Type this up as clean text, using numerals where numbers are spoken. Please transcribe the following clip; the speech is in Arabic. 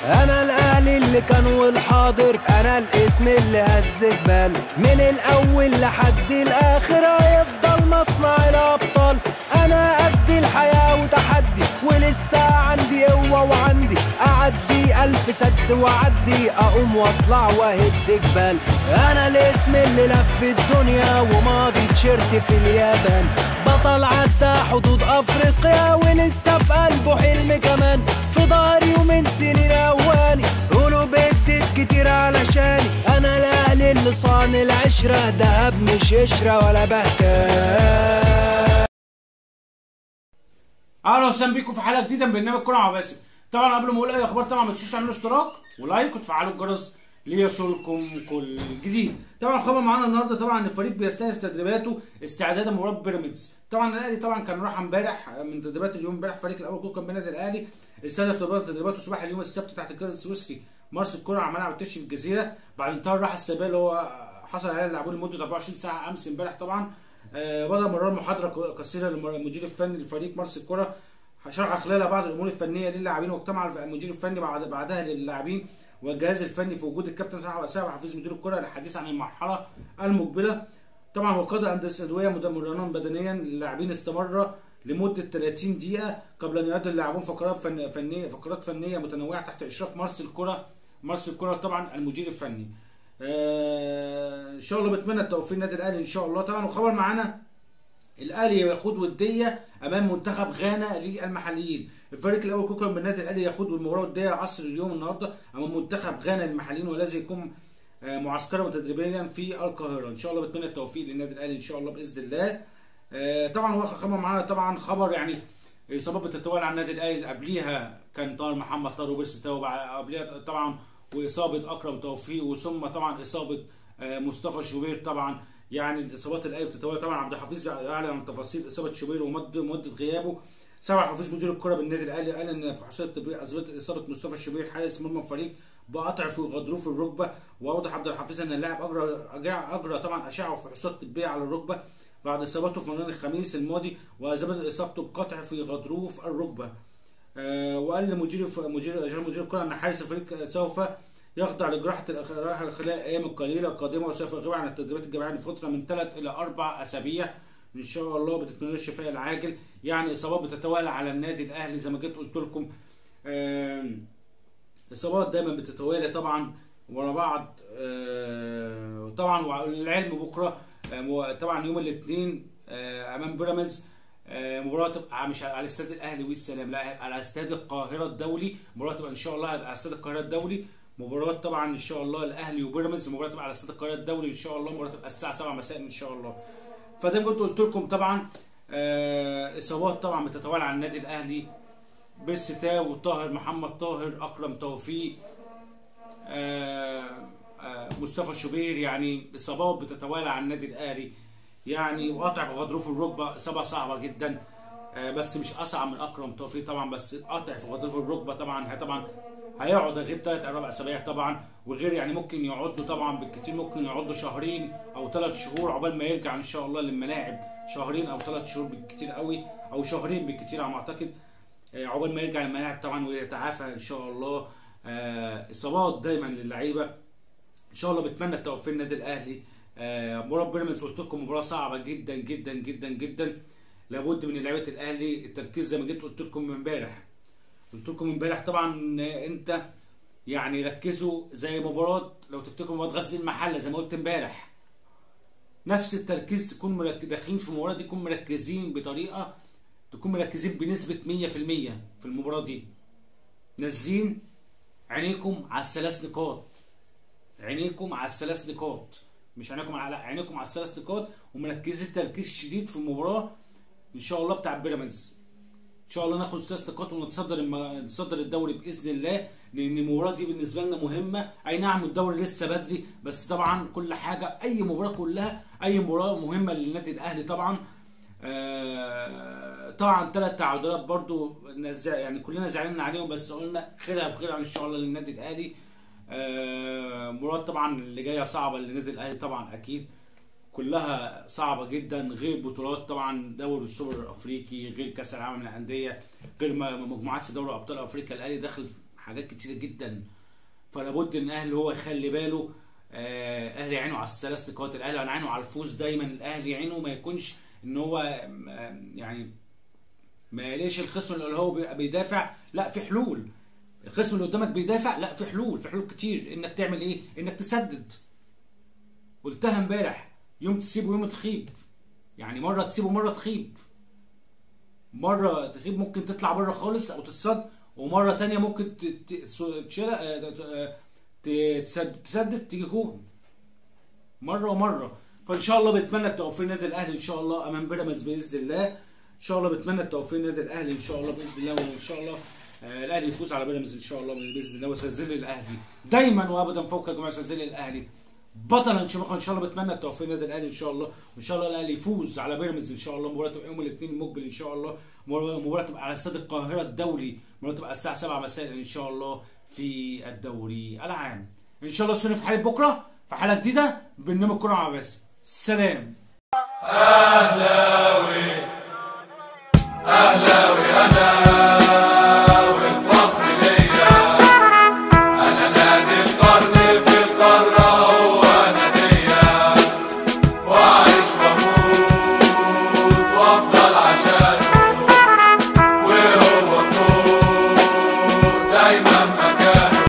انا الاهلي اللي كان والحاضر، انا الاسم اللي هز جبال، من الاول لحد الاخر هيفضل مصنع الابطال. انا قد الحياه وتحدي، ولسه عندي قوه وعندي اعدي 1000 سد واعدي، اقوم واطلع واهد جبال. انا الاسم اللي لف الدنيا وماضي تيشيرت في اليابان، بطل عدى حدود افريقيا ولسه في قلبه حلم كمان. في ظهري ومن سنين اواني قولوا بدت كتير علشاني، انا الاهلي اللي صان العشره، دهب مش قشره ولا بهتان. اهلا وسهلا بيكم في حلقه جديده من برنامج كوره مع باسم. طبعا قبل ما اقول اي اخبار طبعا ما تنسوش تعملوا اشتراك ولايك وتفعلوا الجرس ليصلكم كل جديد. طبعا خبر معانا النهارده طبعا ان الفريق بيستهدف تدريباته استعدادا لمباراه بيراميدز. طبعا الاهلي طبعا كان راح امبارح من تدريبات اليوم امبارح، فريق الاول كله كان بالنادي الاهلي استهدف تدريباته صباح اليوم السبت تحت القياده السويسري مارس الكره على ملعب التتش في الجزيره، بعد انتهاء الراحه السلبيه اللي هو حصل عليها اللاعبون لمده 24 ساعه امس امبارح. طبعا بدأ مرار محاضره قصيره للمدير الفني للفريق مارس الكره، شرح خلالها بعض الامور الفنيه للاعبين، واجتمع المدير الفني بعدها للاعبين والجهاز الفني في وجود الكابتن سامح حفيظ مدير الكره للحديث عن المرحله المقبله. طبعا وقاد الانديه الادويه مرنا بدنيا للاعبين استمر لمده 30 دقيقه قبل ان يؤدي اللاعبون فقرات فنيه متنوعه تحت اشراف مارس الكره طبعا المدير الفني. ان شاء الله بتمنى التوفيق للنادي الاهلي ان شاء الله. طبعا وخبر معانا الاهلي يخوض وديه امام منتخب غانا للمحليين. الفريق الاول كوكا بالنادي الاهلي يخوض المباراه الوديه عصر اليوم النهارده امام منتخب غانا للمحليين، والذي يكون معسكرا وتدريبيا في القاهره. ان شاء الله بتمنى التوفيق للنادي الاهلي ان شاء الله باذن الله. طبعا هو خبر معانا طبعا خبر يعني اصابات بتتوالى على النادي الاهلي، قبليها كان طاهر محمد طاهر وبيرسي تاو، قبليها طبعا واصابه اكرم توفيق، وثم طبعا اصابه مصطفى شوبير. طبعا يعني الاصابات الاهلي بتتوالى. طبعا عبد الحفيظ اعلن عن تفاصيل اصابه شوبير ومده غيابه. سامح حفيظ مدير الكره بالنادي الاهلي قال ان الفحوصات الطبيه اثبتت اصابه مصطفى شوبير حارس مرمى الفريق بقطع في غضروف الركبه. واوضح عبد الحفيظ ان اللاعب اجرى طبعا اشعه وفحوصات طبيه على الركبه بعد اصابته في مران الخميس الماضي، واثبتت اصابته بقطع في غضروف الركبه. وقال لمدير الكره ان حارس الفريق سوف يخضع لجراحه خلال الايام القليله القادمه، وسوف يغيب عن التدريبات الجماعيه لفتره من 3 إلى 4 أسابيع ان شاء الله. بتتمنى له الشفاء العاجل. يعني اصابات بتتوالى على النادي الاهلي زي ما جيت قلت لكم، اصابات دايما بتتوالى طبعا ورا بعض. طبعا والعلم بكره طبعا يوم الاثنين امام بيراميدز مباراه تبقى مش على استاد الاهلي والسلام، لا على استاد القاهره الدولي. مباراه تبقى ان شاء الله على استاد القاهره الدولي. مباراه طبعا ان شاء الله الاهلي وبيراميدز، مباراه تبقى على استاد القاهره الدولي ان شاء الله. مباراه تبقى الساعه 7 مساء ان شاء الله. فده قلت لكم طبعا اصابات طبعا بتتوالى على النادي الاهلي، بيرسي تاو، طاهر محمد طاهر، اكرم توفيق، مصطفى شوبير. يعني اصابات بتتوالى على النادي الاهلي، يعني وقطع في غضروف الركبه اصابه صعبه جدا، بس مش اصعب من اكرم توفيق طبعا، بس قطع في غضروف الركبه. طبعا هيقعد غير 3 أو 4 أسابيع طبعا، وغير يعني ممكن يقعد له طبعا بالكثير، ممكن يقعد له شهرين او 3 شهور عقبال ما يرجع ان شاء الله للملاعب. شهرين او 3 شهور بالكثير قوي، او شهرين بالكثير على ما اعتقد، عقبال ما يرجع للملاعب طبعا ويتعافى ان شاء الله. اصابات دايما للعيبه ان شاء الله. بتمنى التوفيق للنادي الاهلي. مباراه بيراميدز قلت لكم مباراه صعبه جدا جدا جدا جدا، لابد من لعيبه الاهلي التركيز زي ما جيت قلت لكم امبارح. طبعا انت يعني ركزوا زي مباراه، لو تفتكروا مباراه غزل المحله زي ما قلت امبارح، نفس التركيز. تكون داخلين في المباراه دي، تكون مركزين بطريقه، تكون مركزين بنسبه 100% في المباراه دي، نازلين عينيكم على الثلاث نقاط، عينيكم على الثلاث نقاط، مش عينيكم على الثلاث نقاط، ومركزين تركيز شديد في المباراه ان شاء الله بتاع بيراميدز. ان شاء الله ناخد 3 نقاط ونتصدر الدوري باذن الله، لان المباراه دي بالنسبه لنا مهمه. اي نعم الدوري لسه بدري، بس طبعا كل حاجه، اي مباراه مهمه للنادي الاهلي طبعا. طبعا 3 تعادلات برضو يعني كلنا زعلنا عليهم، بس قلنا خيرها في خيرها ان شاء الله للنادي الاهلي. مباراه طبعا اللي جايه صعبه للنادي الاهلي طبعا، اكيد كلها صعبه جدا، غير بطولات طبعا دوري السوبر الافريقي، غير كاس العالم للانديه، غير مجموعات في دوري ابطال افريقيا. الاهلي داخل حاجات كتيره جدا. فلا بد ان الاهلي هو يخلي باله. الاهلي يعينه على الثلاث نقاط، الاهلي يعينه على الفوز دايما، الاهلي يعينه ما يكونش ان هو يعني ما يلاقيش الخصم اللي هو بيدافع، لا في حلول. الخصم اللي قدامك بيدافع، لا في حلول، في حلول كتير. انك تعمل ايه؟ انك تسدد. قلتها امبارح، يوم تسيب ويوم تخيب. يعني مره تسيب ومره تخيب. مره تخيب ممكن تطلع بره خالص او تتصد، ومره تانية ممكن تسدد تيجي جون. مره ومره. فان شاء الله بتمنى التوفيق للنادي الاهلي ان شاء الله امام بيراميدز باذن الله. ان شاء الله بتمنى التوفيق للنادي الاهلي ان شاء الله باذن الله، وان شاء الله الاهلي يفوز على بيراميدز ان شاء الله باذن الله، وسيظل الاهلي دايما وابدا فوق يا جماعه، سيظل الاهلي بطلا شموخا ان شاء الله. بتمنى التوفيق للنادي الاهلي ان شاء الله، وان شاء الله الاهلي يفوز على بيراميدز ان شاء الله. مباراه تبقى يوم الاثنين المقبل ان شاء الله، مباراه تبقى على استاد القاهره الدولي، مباراه تبقى الساعه 7 مساء ان شاء الله في الدوري العام ان شاء الله. استنوا في حلقه بكره في حلقه جديده برنامج كوره مع باسم. سلام. اهلاوي اهلاوي